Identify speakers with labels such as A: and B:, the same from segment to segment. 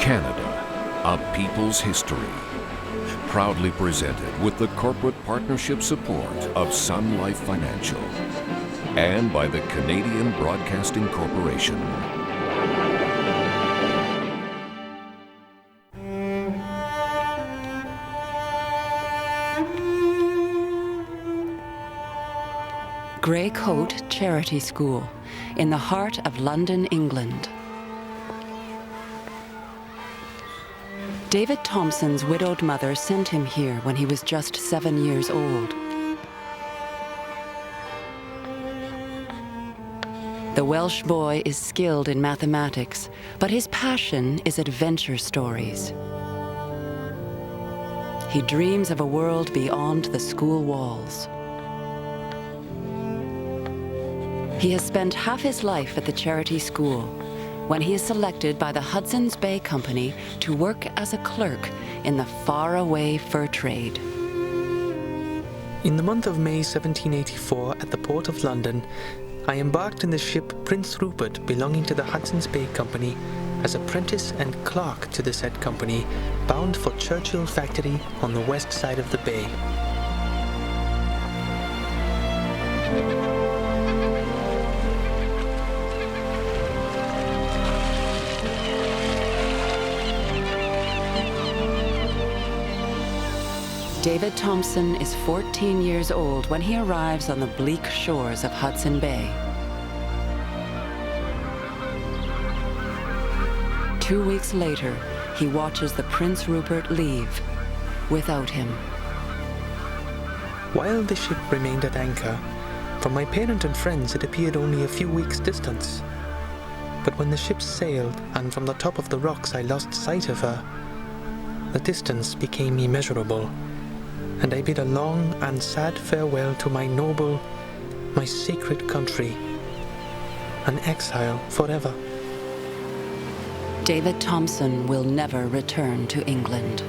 A: Canada, a people's history. Proudly presented with the corporate partnership support of Sun Life Financial and by the Canadian Broadcasting Corporation.
B: Grey Coat Charity School in the heart of London, England. David Thompson's widowed mother sent him here when he was just 7 years old. The Welsh boy is skilled in mathematics, but his passion is adventure stories. He dreams of a world beyond the school walls. He has spent half his life at the charity school when he is selected by the Hudson's Bay Company to work as a clerk in the faraway fur trade.
C: In the month of May 1784, at the port of London, I embarked in the ship Prince Rupert belonging to the Hudson's Bay Company as apprentice and clerk to the said company, bound for Churchill Factory on the west side of the bay.
B: David Thompson is 14 years old when he arrives on the bleak shores of Hudson Bay. 2 weeks later, he watches the Prince Rupert leave without him.
C: While the ship remained at anchor, from my parent and friends it appeared only a few weeks' distance. But when the ship sailed and from the top of the rocks I lost sight of her, the distance became immeasurable, and I bid a long and sad farewell to my noble, my sacred country, an exile forever.
B: David Thompson will never return to England.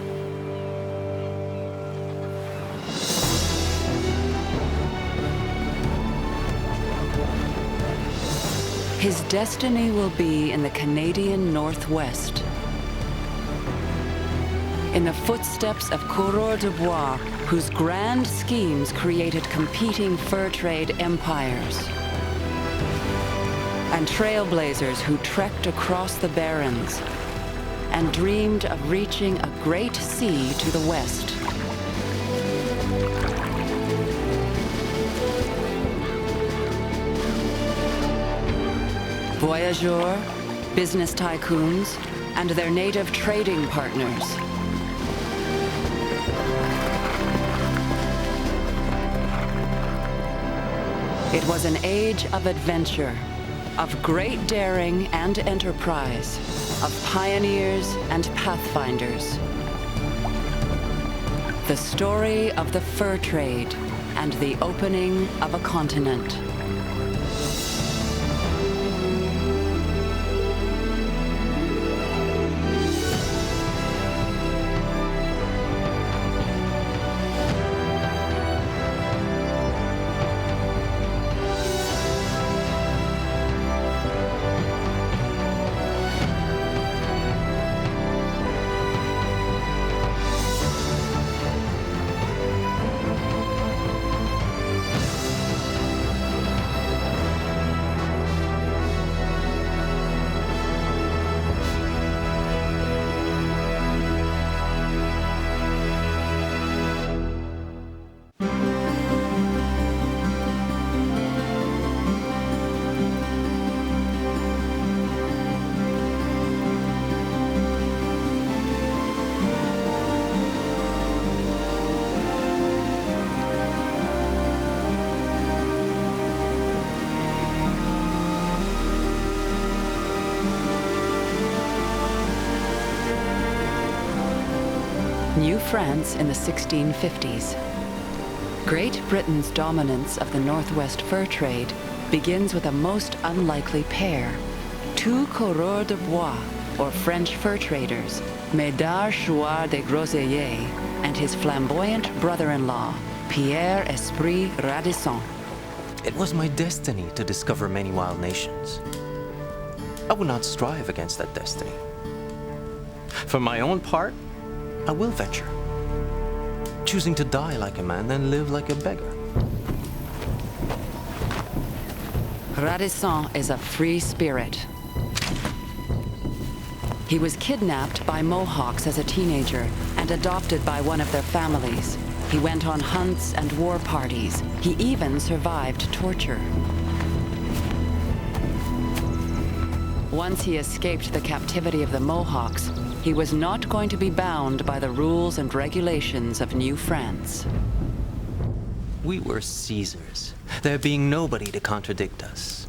B: His destiny will be in the Canadian Northwest, in the footsteps of coureurs de bois, whose grand schemes created competing fur trade empires, and trailblazers who trekked across the barrens and dreamed of reaching a great sea to the west. Voyageurs, business tycoons, and their native trading partners. It was an age of adventure, of great daring and enterprise, of pioneers and pathfinders. The story of the fur trade and the opening of a continent. New France in the 1650s. Great Britain's dominance of the Northwest fur trade begins with a most unlikely pair. Two coureurs de bois, or French fur traders, Médard Chouard de Groseilliers and his flamboyant brother-in-law, Pierre Esprit Radisson.
D: It was my destiny to discover many wild nations. I would not strive against that destiny. For my own part, I will venture, choosing to die like a man than live like a beggar.
B: Radisson is a free spirit. He was kidnapped by Mohawks as a teenager and adopted by one of their families. He went on hunts and war parties. He even survived torture. Once he escaped the captivity of the Mohawks, he was not going to be bound by the rules and regulations of New France.
D: We were Caesars, there being nobody to contradict us.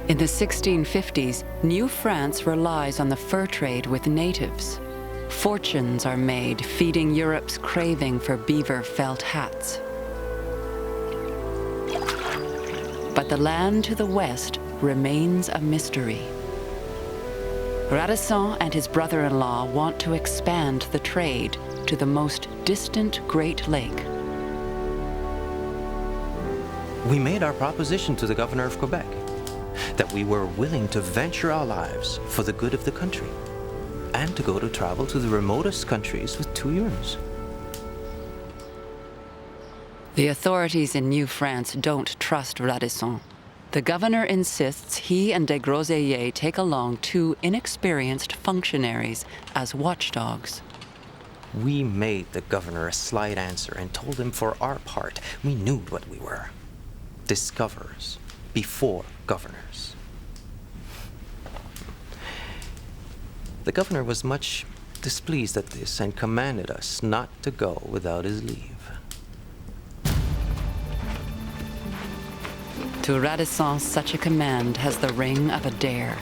B: In the 1650s, New France relies on the fur trade with natives. Fortunes are made feeding Europe's craving for beaver felt hats. But the land to the west remains a mystery. Radisson and his brother-in-law want to expand the trade to the most distant Great Lake.
D: We made our proposition to the governor of Quebec, that we were willing to venture our lives for the good of the country, and to go to travel to the remotest countries with 2 years.
B: The authorities in New France don't trust Radisson. The governor insists he and de Groseilliers take along 2 inexperienced functionaries as watchdogs.
D: We made the governor a slight answer and told him for our part we knew what we were. Discoverers before governors. The governor was much displeased at this and commanded us not to go without his leave.
B: To Radisson, such a command has the ring of a dare.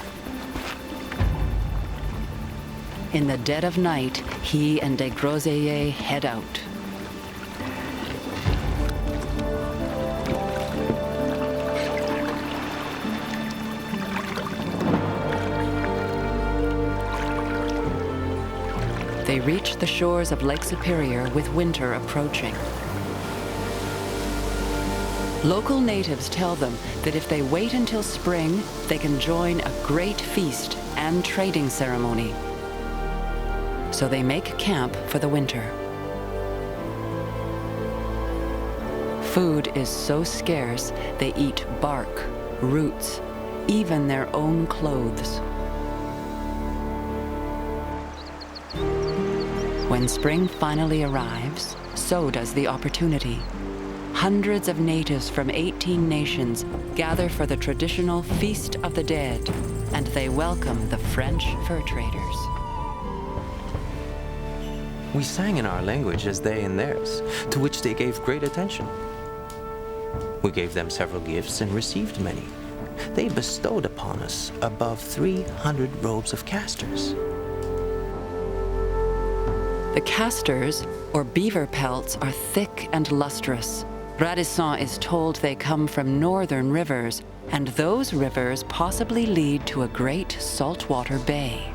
B: In the dead of night, he and de Groseilliers head out. They reach the shores of Lake Superior with winter approaching. Local natives tell them that if they wait until spring, they can join a great feast and trading ceremony. So they make camp for the winter. Food is so scarce, they eat bark, roots, even their own clothes. When spring finally arrives, so does the opportunity. Hundreds of natives from 18 nations gather for the traditional Feast of the Dead, and they welcome the French fur traders.
D: We sang in our language as they in theirs, to which they gave great attention. We gave them several gifts and received many. They bestowed upon us above 300 robes of castors.
B: The castors, or beaver pelts, are thick and lustrous. Radisson is told they come from northern rivers, and those rivers possibly lead to a great saltwater bay.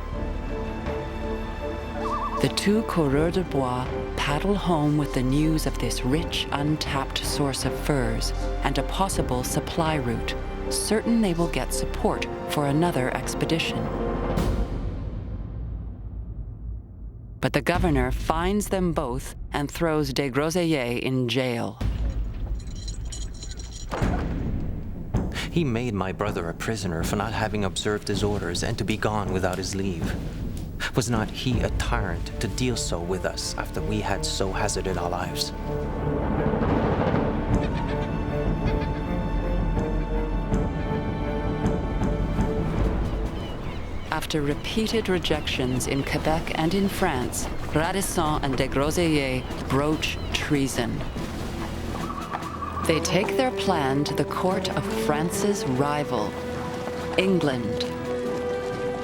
B: The 2 coureurs de bois paddle home with the news of this rich, untapped source of furs and a possible supply route, certain they will get support for another expedition. But the governor finds them both and throws de Groseilliers in jail.
D: He made my brother a prisoner for not having observed his orders and to be gone without his leave. Was not he a tyrant to deal so with us after we had so hazarded our lives?
B: After repeated rejections in Quebec and in France, Radisson and de Groseilliers broach treason. They take their plan to the court of France's rival, England.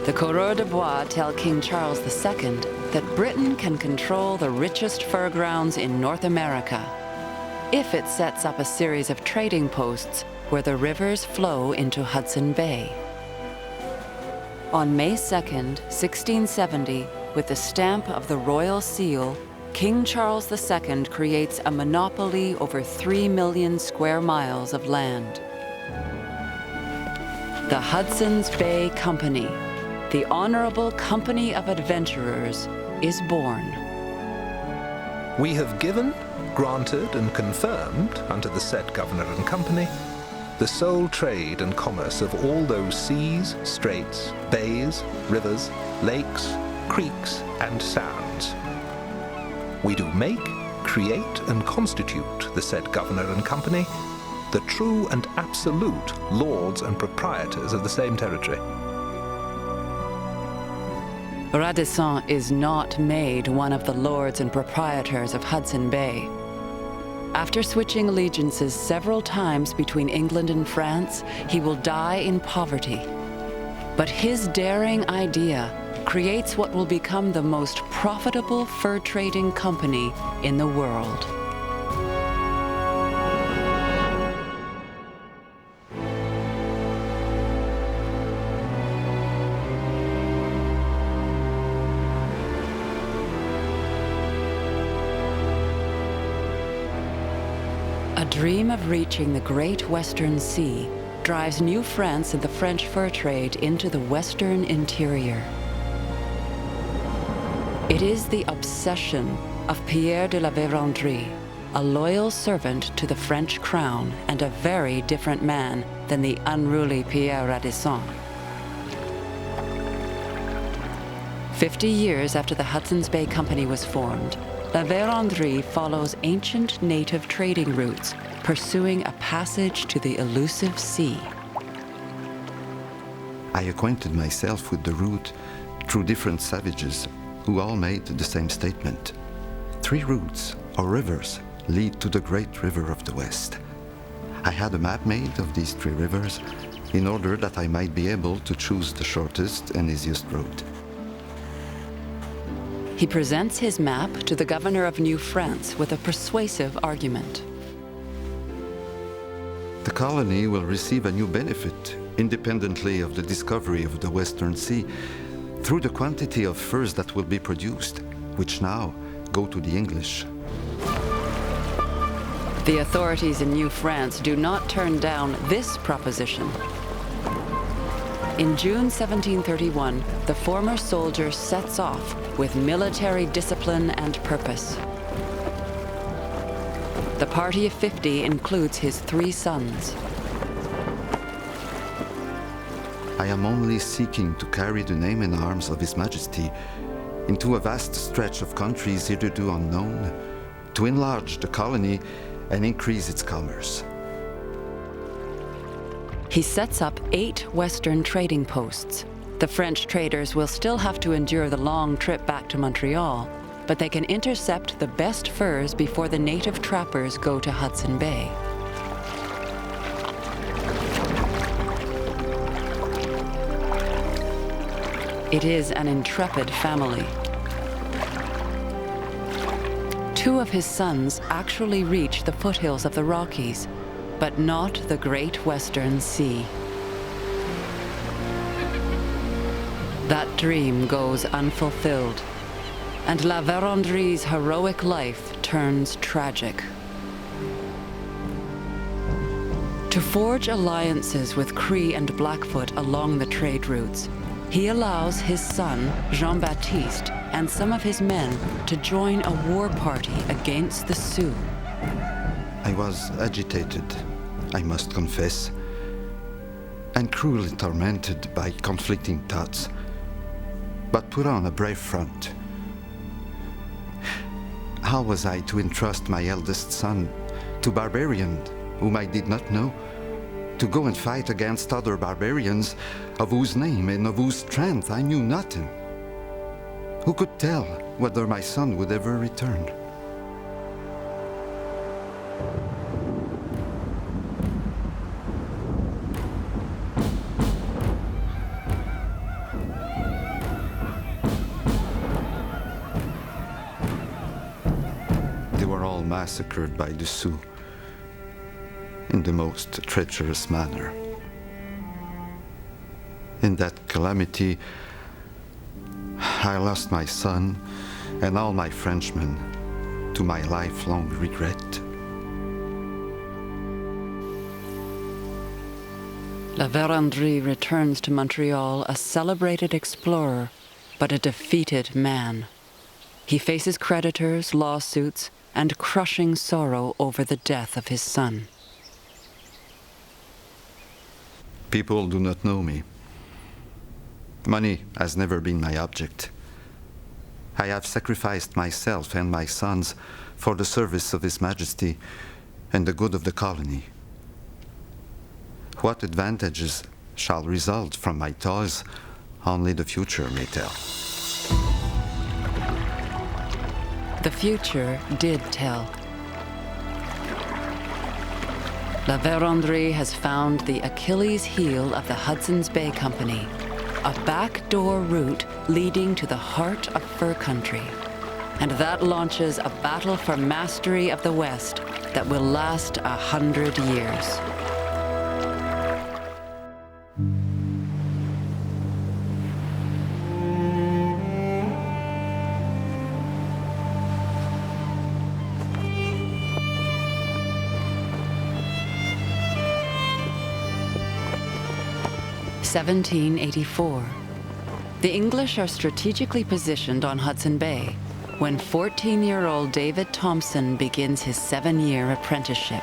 B: The coureurs de bois tell King Charles II that Britain can control the richest fur grounds in North America if it sets up a series of trading posts where the rivers flow into Hudson Bay. On May 2nd, 1670, with the stamp of the royal seal, King Charles II creates a monopoly over 3 million square miles of land. The Hudson's Bay Company, the Honorable Company of Adventurers is born.
E: We have given, granted, and confirmed unto the said Governor and Company the sole trade and commerce of all those seas, straits, bays, rivers, lakes, creeks, and sounds. We do make, create, and constitute the said Governor and Company the true and absolute lords and proprietors of the same territory.
B: Radisson is not made one of the lords and proprietors of Hudson Bay. After switching allegiances several times between England and France, he will die in poverty. But his daring idea creates what will become the most profitable fur trading company in the world. A dream of reaching the Great Western Sea drives New France and the French fur trade into the western interior. It is the obsession of Pierre de la Vérendrye, a loyal servant to the French crown and a very different man than the unruly Pierre Radisson. 50 years after the Hudson's Bay Company was formed, La Vérendrye follows ancient native trading routes, pursuing a passage to the elusive sea.
F: I acquainted myself with the route through different savages who all made the same statement. 3 routes, or rivers, lead to the great river of the West. I had a map made of these 3 rivers in order that I might be able to choose the shortest and easiest route.
B: He presents his map to the governor of New France with a persuasive argument.
F: The colony will receive a new benefit, independently of the discovery of the Western Sea, through the quantity of furs that will be produced, which now go to the English.
B: The authorities in New France do not turn down this proposition. In June 1731, the former soldier sets off with military discipline and purpose. The party of 50 includes his 3 sons.
F: I am only seeking to carry the name and arms of His Majesty into a vast stretch of countries hitherto unknown, to enlarge the colony and increase its commerce.
B: He sets up 8 Western trading posts. The French traders will still have to endure the long trip back to Montreal, but they can intercept the best furs before the native trappers go to Hudson Bay. It is an intrepid family. 2 of his sons actually reach the foothills of the Rockies, but not the Great Western Sea. That dream goes unfulfilled, and La Vérendrye's heroic life turns tragic. To forge alliances with Cree and Blackfoot along the trade routes, he allows his son, Jean-Baptiste, and some of his men to join a war party against the Sioux.
F: I was agitated, I must confess, and cruelly tormented by conflicting thoughts, but put on a brave front. How was I to entrust my eldest son to barbarians whom I did not know, to go and fight against other barbarians of whose name and of whose strength I knew nothing? Who could tell whether my son would ever return? They were all massacred by the Sioux in the most treacherous manner. In that calamity, I lost my son and all my Frenchmen, to my lifelong regret.
B: La Vérendrye returns to Montreal a celebrated explorer, but a defeated man. He faces creditors, lawsuits, and crushing sorrow over the death of his son.
F: People do not know me. Money has never been my object. I have sacrificed myself and my sons for the service of His Majesty and the good of the colony. What advantages shall result from my toils, only the future may tell.
B: The future did tell. La Vérendrye has found the Achilles heel of the Hudson's Bay Company, a backdoor route leading to the heart of fur country. And that launches a battle for mastery of the West that will last 100 years. (1784). The English are strategically positioned on Hudson Bay when 14-year-old David Thompson begins his 7-year apprenticeship.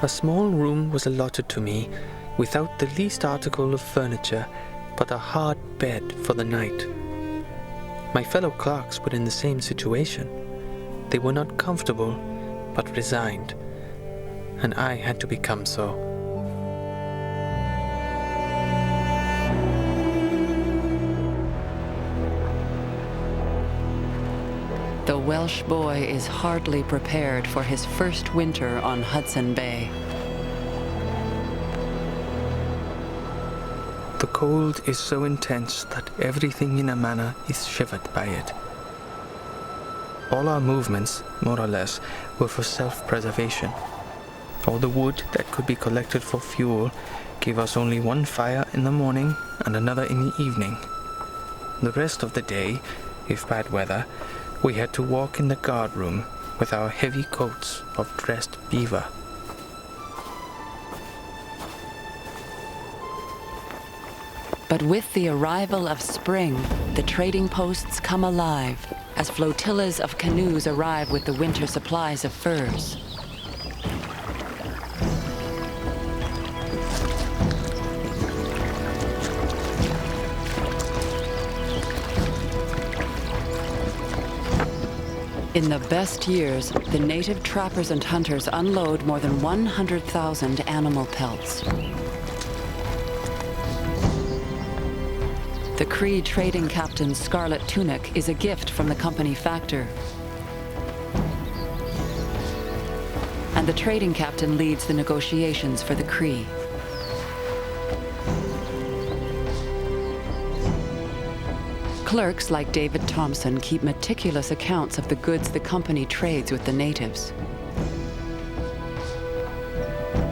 C: A small room was allotted to me without the least article of furniture but a hard bed for the night. My fellow clerks were in the same situation. They were not comfortable but resigned, and I had to become so.
B: The Welsh boy is hardly prepared for his first winter on Hudson Bay.
C: The cold is so intense that everything in a manner is shivered by it. All our movements, more or less, were for self-preservation. All the wood that could be collected for fuel gave us only one fire in the morning and another in the evening. The rest of the day, if bad weather, we had to walk in the guardroom with our heavy coats of dressed beaver.
B: But with the arrival of spring, the trading posts come alive as flotillas of canoes arrive with the winter supplies of furs. In the best years, the native trappers and hunters unload more than 100,000 animal pelts. The Cree trading captain's scarlet tunic is a gift from the company factor. And the trading captain leads the negotiations for the Cree. Clerks like David Thompson keep meticulous accounts of the goods the company trades with the natives.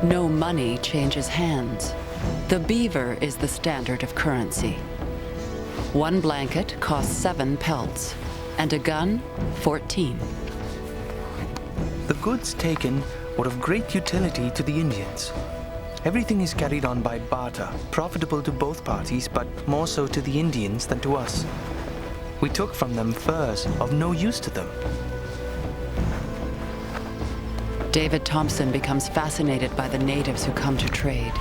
B: No money changes hands. The beaver is the standard of currency. One blanket costs 7 pelts, and a gun, 14.
C: The goods taken were of great utility to the Indians. Everything is carried on by barter, profitable to both parties, but more so to the Indians than to us. We took from them furs of no use to them.
B: David Thompson becomes fascinated by the natives who come to trade.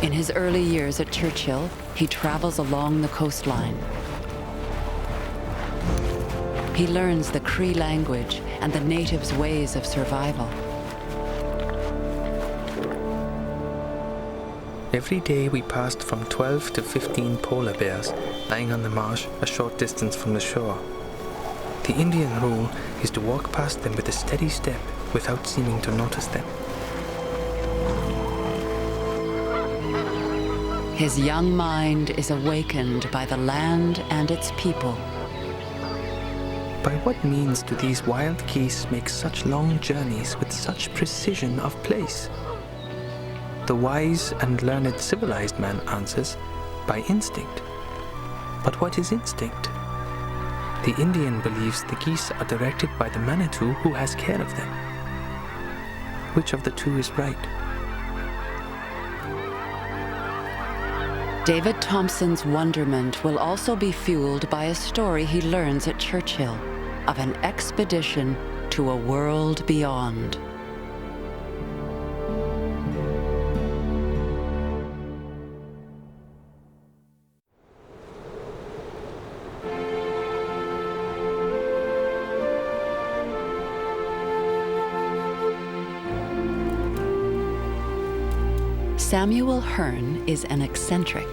B: In his early years at Churchill, he travels along the coastline. He learns the Cree language and the natives' ways of survival.
C: Every day we passed from 12 to 15 polar bears lying on the marsh a short distance from the shore. The Indian rule is to walk past them with a steady step without seeming to notice them.
B: His young mind is awakened by the land and its people.
C: By what means do these wild geese make such long journeys with such precision of place? The wise and learned civilized man answers, by instinct. But what is instinct? The Indian believes the geese are directed by the Manitou who has care of them. Which of the two is right?
B: David Thompson's wonderment will also be fueled by a story he learns at Churchill of an expedition to a world beyond. Samuel Hearne is an eccentric.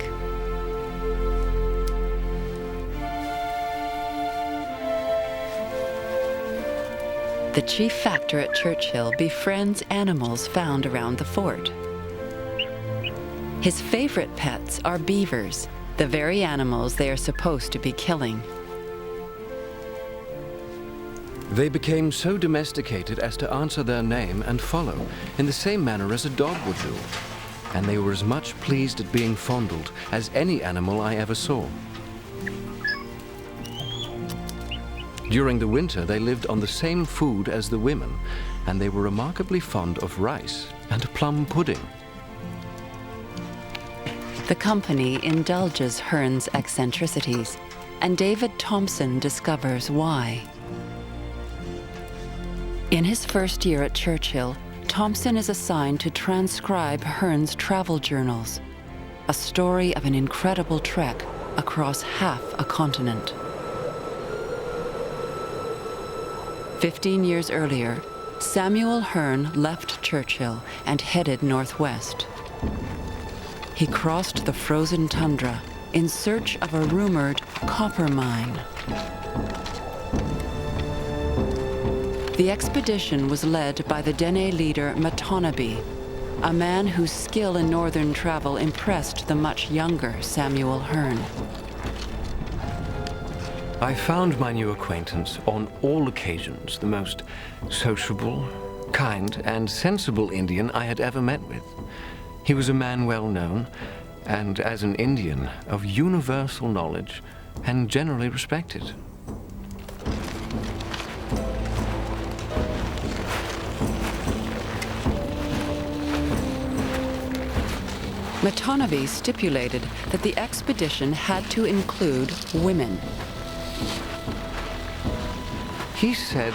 B: The chief factor at Churchill befriends animals found around the fort. His favorite pets are beavers, the very animals they are supposed to be killing.
G: They became so domesticated as to answer their name and follow, in the same manner as a dog would do. And they were as much pleased at being fondled as any animal I ever saw. During the winter, they lived on the same food as the women, and they were remarkably fond of rice and plum pudding.
B: The company indulges Hearne's eccentricities, and David Thompson discovers why. In his first year at Churchill, Thompson is assigned to transcribe Hearne's travel journals, a story of an incredible trek across half a continent. 15 years earlier, Samuel Hearne left Churchill and headed northwest. He crossed the frozen tundra in search of a rumored copper mine. The expedition was led by the Dene leader Matonabbee, a man whose skill in northern travel impressed the much younger Samuel Hearne.
G: I found my new acquaintance on all occasions the most sociable, kind, and sensible Indian I had ever met with. He was a man well known, and as an Indian, of universal knowledge and generally respected.
B: Matonabbee stipulated that the expedition had to include women.
G: He said,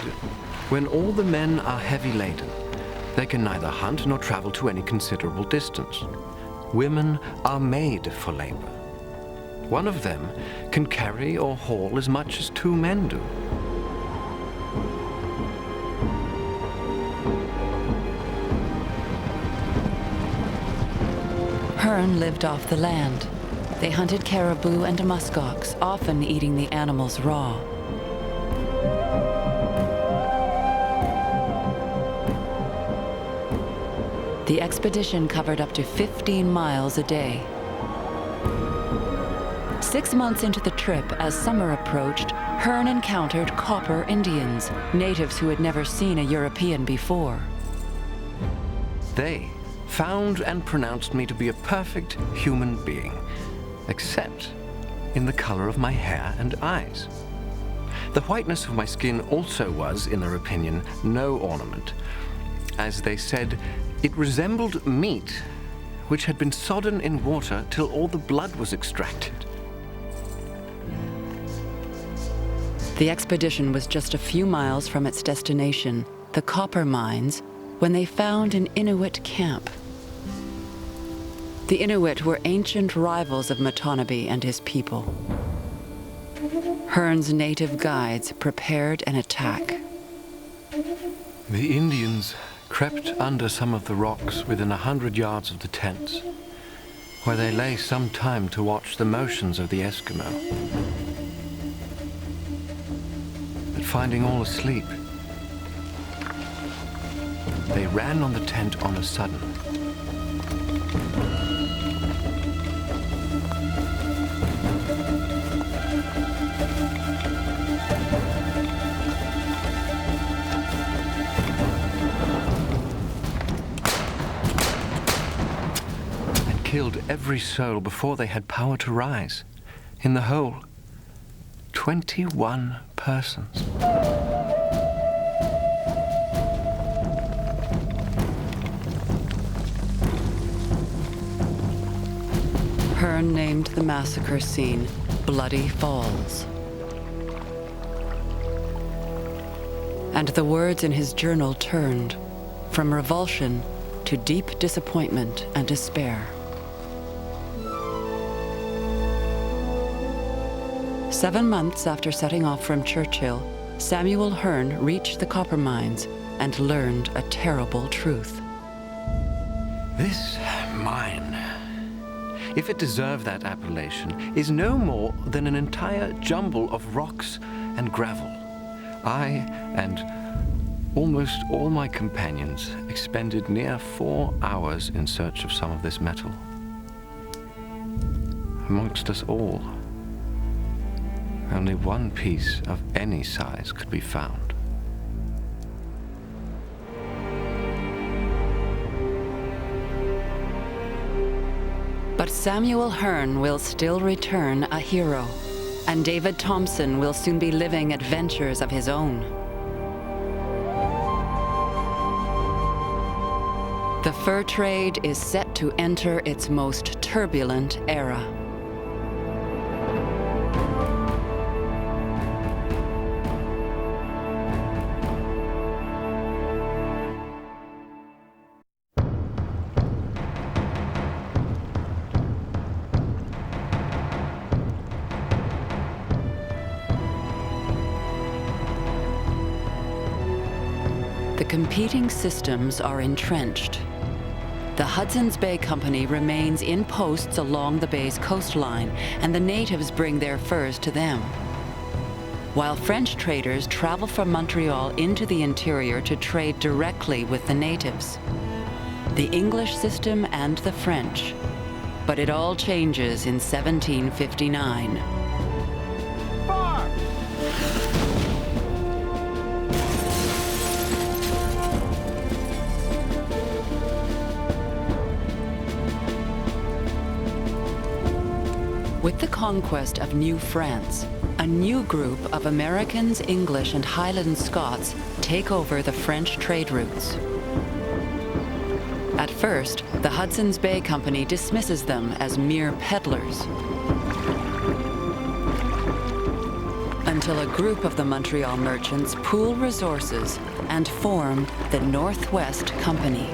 G: when all the men are heavy laden, they can neither hunt nor travel to any considerable distance. Women are made for labor. One of them can carry or haul as much as 2 men do.
B: Hearne lived off the land. They hunted caribou and muskox, often eating the animals raw. The expedition covered up to 15 miles a day. 6 months into the trip, as summer approached, Hearne encountered Copper Indians, natives who had never seen a European before.
G: They found and pronounced me to be a perfect human being, except in the color of my hair and eyes. The whiteness of my skin also was, in their opinion, no ornament. As they said, it resembled meat which had been sodden in water till all the blood was extracted.
B: The expedition was just a few miles from its destination, the copper mines, when they found an Inuit camp. The Inuit were ancient rivals of Matonabbee and his people. Hearne's native guides prepared an attack.
G: The Indians crept under some of the rocks within 100 yards of the tents, where they lay some time to watch the motions of the Eskimo. But finding all asleep, they ran on the tent on a sudden. Killed every soul before they had power to rise. In the whole, 21 persons.
B: Hearn named the massacre scene Bloody Falls. And the words in his journal turned from revulsion to deep disappointment and despair. 7 months after setting off from Churchill, Samuel Hearn reached the copper mines and learned a terrible truth.
G: This mine, if it deserved that appellation, is no more than an entire jumble of rocks and gravel. I and almost all my companions expended near 4 hours in search of some of this metal. Amongst us all, only one piece of any size could be found.
B: But Samuel Hearn will still return a hero, and David Thompson will soon be living adventures of his own. The fur trade is set to enter its most turbulent era. The competing systems are entrenched. The Hudson's Bay Company remains in posts along the bay's coastline, and the natives bring their furs to them. While French traders travel from Montreal into the interior to trade directly with the natives. The English system and the French. But it all changes in 1759. With the conquest of New France, a new group of Americans, English, and Highland Scots take over the French trade routes. At first, the Hudson's Bay Company dismisses them as mere peddlers, until a group of the Montreal merchants pool resources and form the Northwest Company.